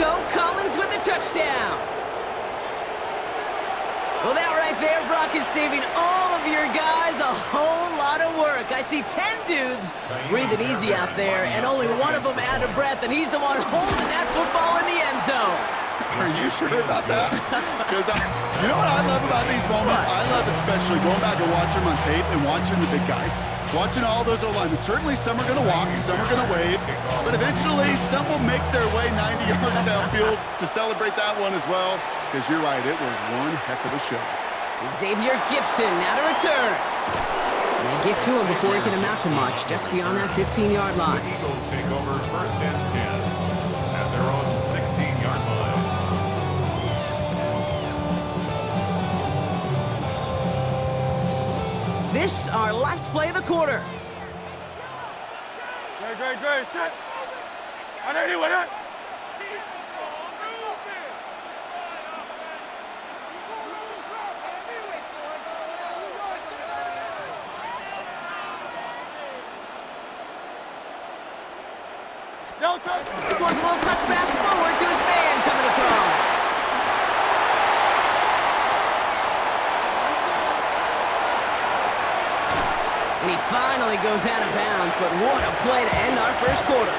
go. Collins with the touchdown. Well, that right there, Brock, is saving all of your guys a whole lot of work. I see 10 dudes breathing easy out there, and only one of them out of breath, and he's the one holding that football in the end zone. Are you sure about that? Because you know what I love about these moments? I love especially going back and watching them on tape and watching the big guys. Watching all those O-linemen. Certainly some are going to walk, some are going to wave, but eventually some will make their way 90 yards downfield to celebrate that one as well. Because you're right, it was one heck of a show. Xavier Gibson now to return. They get to him before he can amount to much, just beyond that 15-yard line. The Eagles take over 1st and 10 at their own 16-yard line. This our last play of the quarter. Great. Set. I know you with it. This one's a little touch pass forward to his man coming across. And he finally goes out of bounds, but what a play to end our first quarter.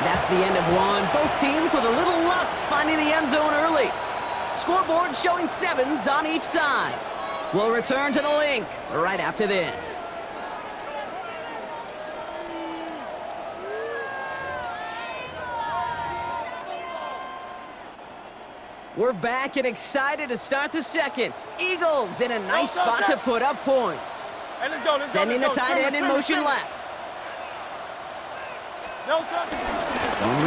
That's the end of one. Both teams with a little luck finding the end zone early. Scoreboard showing 7s on each side. We'll return to the link right after this. We're back and excited to start the second. Eagles in a nice spot to put up points. Hey, let's go. Sending the tight end in motion left. Zone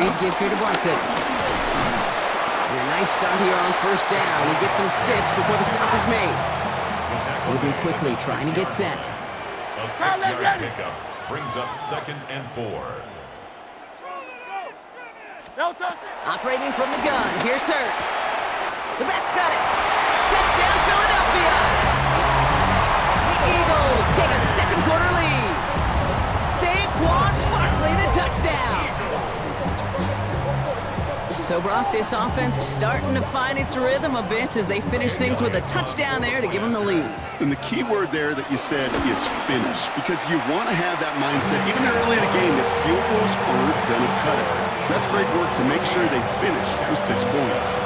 read give here to Barkley. And a nice start here on 1st down. He gets him 6 before the stop is made. Moving quickly, trying to get set. A 6-yard pickup brings up 2nd and 4. Operating from the gun, here's Hurts. The back's got it. Touchdown, Philadelphia. The Eagles take a second quarter lead. Saquon Barkley, the touchdown. So, Brock, this offense starting to find its rhythm a bit as they finish things with a touchdown there to give them the lead. And the key word there that you said is finish, because you want to have that mindset, even early in the game, that field goals aren't going to cut it. So that's great work to make sure they finish with 6 points.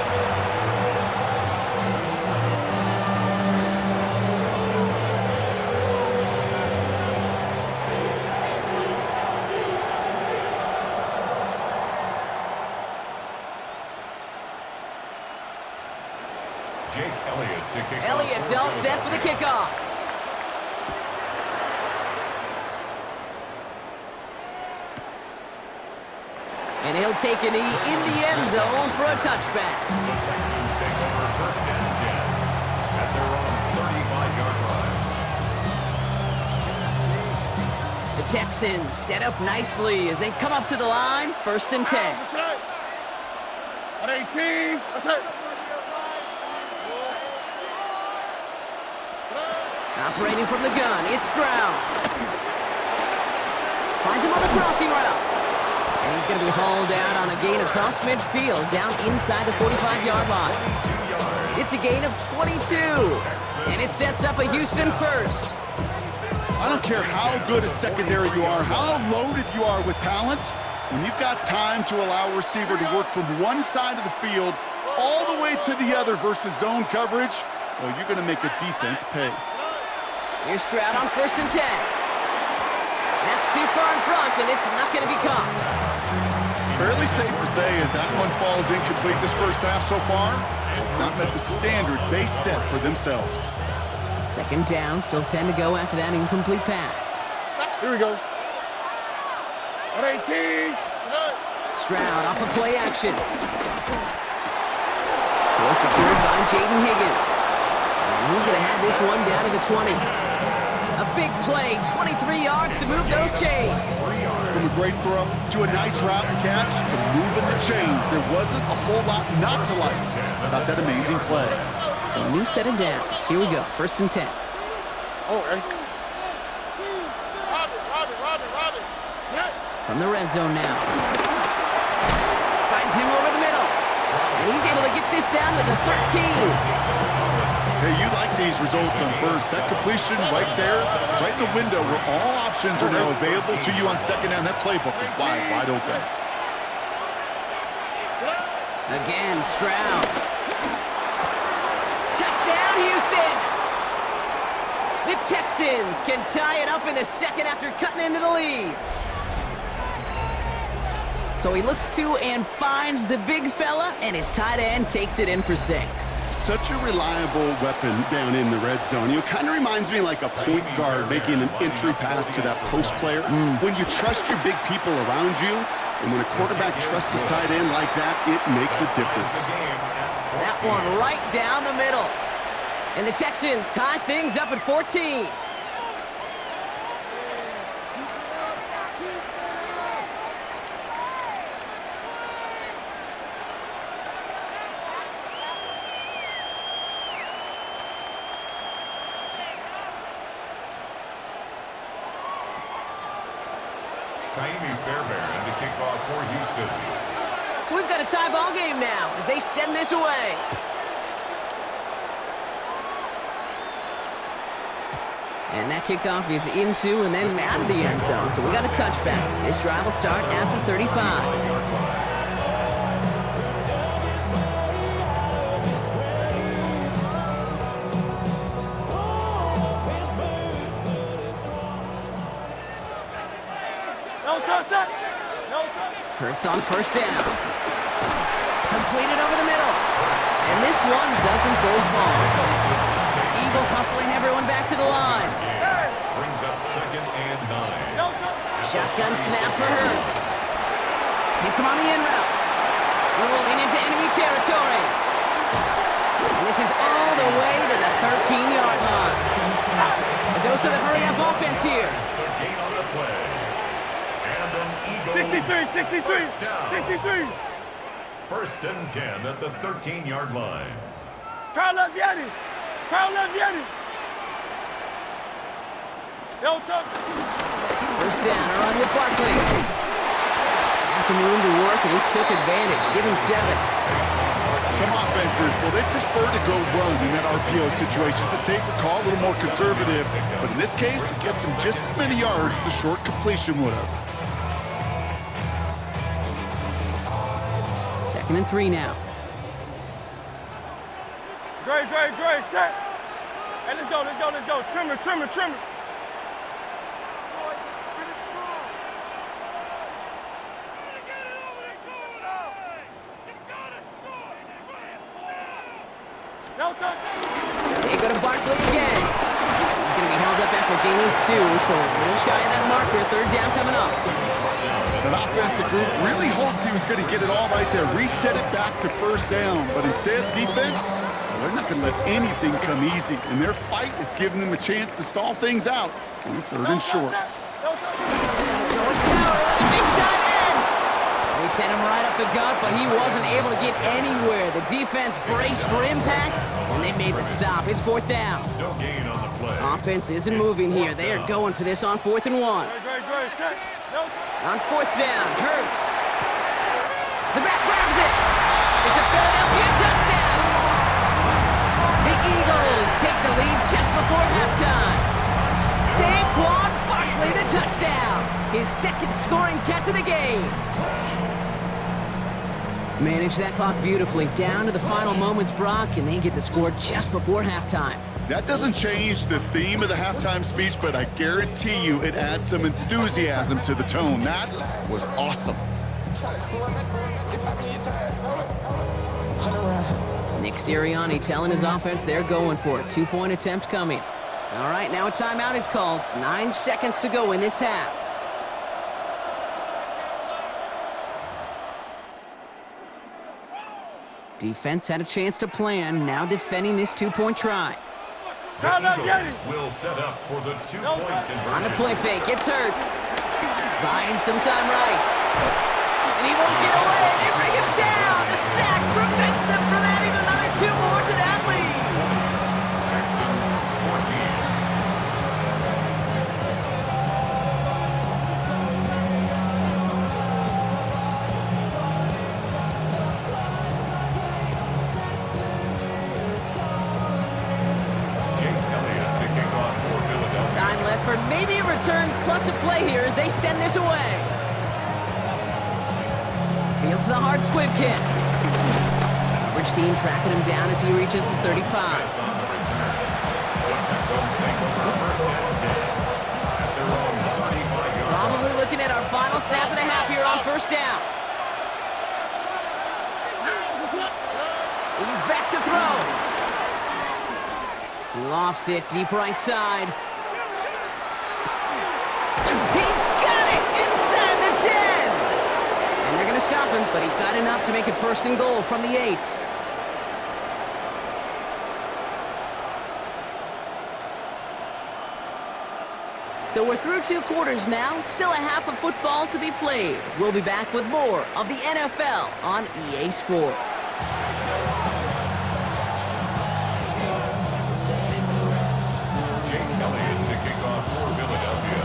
Elliott's all set for the kickoff. And he'll take a knee in the end zone for a touchback. The Texans take over 1st and 10 at their own 35-yard line. The Texans set up nicely as they come up to the line, 1st and 10. At 18. That's it. Operating from the gun, it's Stroud. Finds him on the crossing route. And he's going to be hauled out on a gain across midfield, down inside the 45-yard line. It's a gain of 22. And it sets up a Houston 1st. I don't care how good a secondary you are, how loaded you are with talent, when you've got time to allow a receiver to work from one side of the field all the way to the other versus zone coverage, well, you're going to make a defense pay. Here's Stroud on 1st and 10. That's too far in front, and it's not going to be caught. Fairly safe to say as that one falls incomplete this first half so far, it's not met the standard they set for themselves. 2nd down, still 10 to go after that incomplete pass. Here we go. At 18. Stroud off of play action. Well secured by Jaden Higgins. And he's going to have this one down to the 20. A big play, 23 yards to move those chains. From a great throw to a nice route and catch to moving the chains. There wasn't a whole lot not to like about that amazing play. So a new set of downs. Here we go, 1st and 10. Oh, hey. From the red zone now. Finds him over the middle. And he's able to get this down to the 13. Hey, you like these results on first. That completion right there, right in the window where all options are now available to you on second down. That playbook is wide open. Again, Stroud. Touchdown, Houston! The Texans can tie it up in the second after cutting into the lead. So he looks to and finds the big fella, and his tight end takes it in for 6. Such a reliable weapon down in the red zone. It kind of reminds me like a point guard making an entry pass to that post player. When you trust your big people around you, and when a quarterback trusts his tight end like that, it makes a difference. That one right down the middle. And the Texans tie things up at 14. Fairbairn to kick off for Houston. So we've got a tie ball game now as they send this away. And that kickoff is into and then out of the end zone. So we got a touchback. This drive will start at the 35. Hurts on first down. Completed over the middle. And this one doesn't go far. Eagles hustling everyone back to the line. Brings up second and 9. Shotgun snap for Hurts. Hits him on the in route. Rolling into enemy territory. And this is all the way to the 13-yard line. A dose of the hurry-up offense here. Gain on the play. 63. First and 10 at the 13-yard line. Carl left Yanni. First down, a run with Barkley. Had some room to work, and he took advantage. Give him 7. Some offenses, well, they prefer to go run in that RPO situation. It's a safer call, a little more conservative. But in this case, it gets him just as many yards as a short completion would have. 2nd and 3 now. Great. Set. Hey, let's go. Trimmer. They go to Barkley again. He's going to be held up after gaining 2, so a little shy of that marker. 3rd down coming up. That offensive group really hoped he was going to get it all right there, reset it back to first down. But instead, defense, they're not going to let anything come easy. And their fight is giving them a chance to stall things out on 3rd and short. Going power with the big tight end. They sent him right up the gut, but he wasn't able to get anywhere. The defense braced for impact, and they made the stop. It's 4th down. No gain on the play. Offense isn't moving here. They are going for this on 4th and 1. Great. Set. On 4th down, Hurts. The back grabs it. It's a Philadelphia touchdown. The Eagles take the lead just before halftime. Saquon Barkley, the touchdown. His 2nd scoring catch of the game. Manage that clock beautifully. Down to the final moments, Brock, and they get the score just before halftime. That doesn't change the theme of the halftime speech, but I guarantee you it adds some enthusiasm to the tone. That was awesome. Nick Sirianni telling his offense they're going for it. 2-point attempt coming. All right, now a timeout is called. 9 seconds to go in this half. Defense had a chance to plan, now defending this 2-point try. The Eagles will set up for the 2-point conversion. On the play fake, it's Hurts. Buying some time right. And he won't get away. They bring him down. The sack prevents them from adding another 2 more to that lead. Texans 14. return plus a play here as they send this away. Fields the hard squib kick. Coverage team tracking him down as he reaches the 35. Probably looking at our final snap of the half here on first down. He's back to throw. He lofts it deep right side. He's got it inside the 10. And they're going to stop him, but he got enough to make it first and goal from the 8. So we're through 2 quarters now, still a half of football to be played. We'll be back with more of the NFL on EA Sports. To kick off for Philadelphia.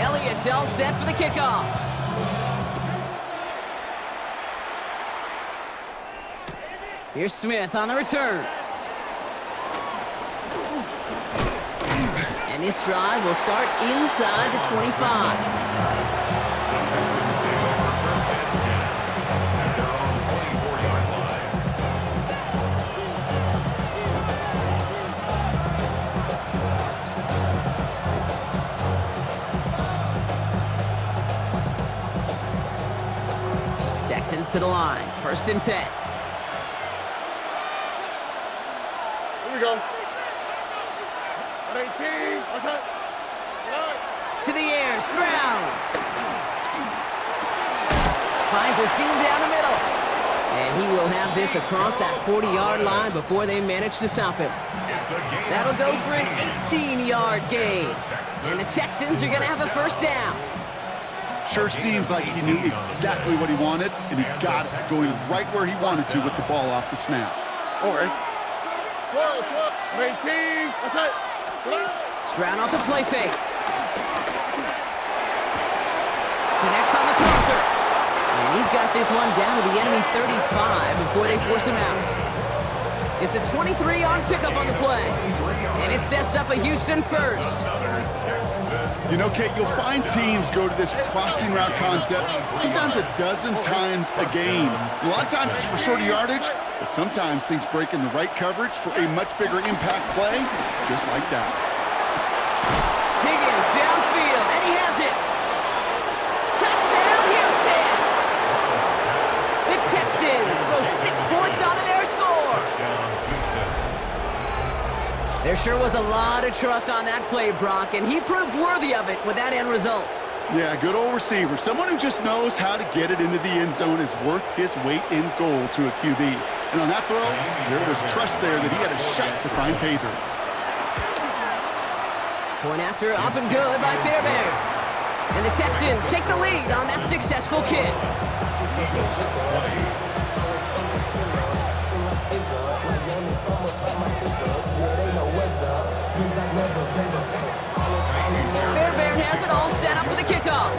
Elliott's all set for the kickoff. Here's Smith on the return. And this drive will start inside the 25. The Texans take over first and 10 at their own 24-yard line. Texans to the line, first and 10. Here we go. 18. What's up? To the air, Stroud. Finds a seam down the middle. And he will have this across that 40-yard line before they manage to stop him. It's a gain. That'll go for an 18-yard gain. And the Texans are going to have a first down. Sure seems like he knew exactly what he wanted, and he got it going right where he wanted to with the ball off the snap. All right. 12. 18. What's up? Stroud off the play fake. Connects on the crosser. And he's got this one down to the enemy 35 before they force him out. It's a 23-yard pickup on the play. And it sets up a Houston first. You know, Kate, you'll find teams go to this crossing route concept sometimes a dozen times a game. A lot of times it's for shorter yardage, but sometimes things break in the right coverage for a much bigger impact play, just like that. Higgins downfield, and he has it. Touchdown, Houston! The Texans throw 6 points onto their score. Touchdown, Houston. There sure was a lot of trust on that play, Brock, and he proved worthy of it with that end result. Yeah, good old receiver. Someone who just knows how to get it into the end zone is worth his weight in gold to a QB. And on that throw, there was trust there that he had a shot to find pay dirt. Point after up and good by Fairbairn. And the Texans take the lead on that successful kick. Fairbairn has it all set up for the kickoff.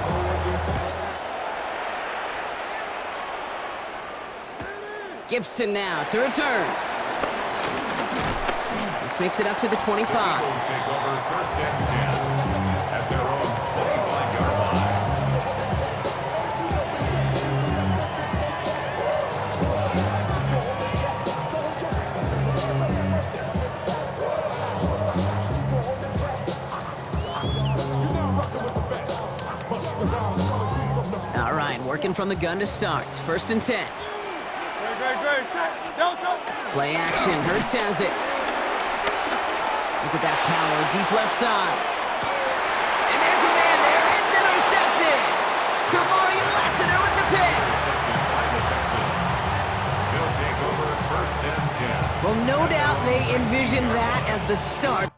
Gibson now to return. This makes it up to the 25. Eagles take over first and 10 at their own 25-yard line. All right, working from the gun to start. First and 10. Great. Delta. Play action. Hurts has it. Look at that power. Deep left side. And there's a man there. It's intercepted. Kamari Lassiter with the pick. Intercepted by the Texans. They'll take over first and 10. Well, no doubt they envisioned that as the start.